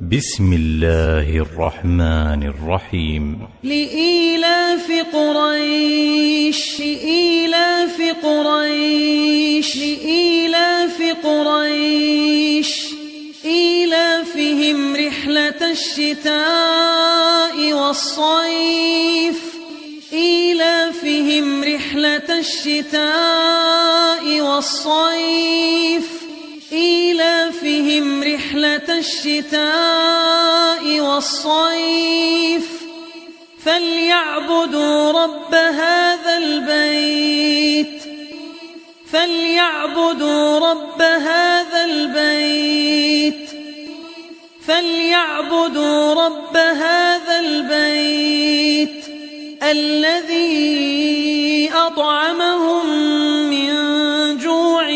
بسم الله الرحمن الرحيم. لإيلاف قريش لإيلاف قريش لإيلاف قريش إيلافهم رحلة الشتاء والصيف إيلافهم رحلة الشتاء والصيف إيلافهم رحلة الشتاء والصيف فليعبدوا رب هذا البيت فليعبدوا رب هذا البيت فليعبدوا رب هذا البيت الذي أطعمهم من جوع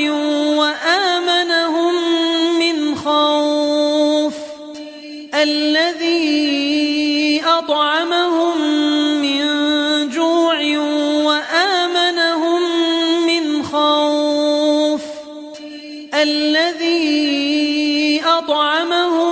وآمنهم من خوف الذي أطعمهم من جوع وآمنهم من خوف الذي أطعمهم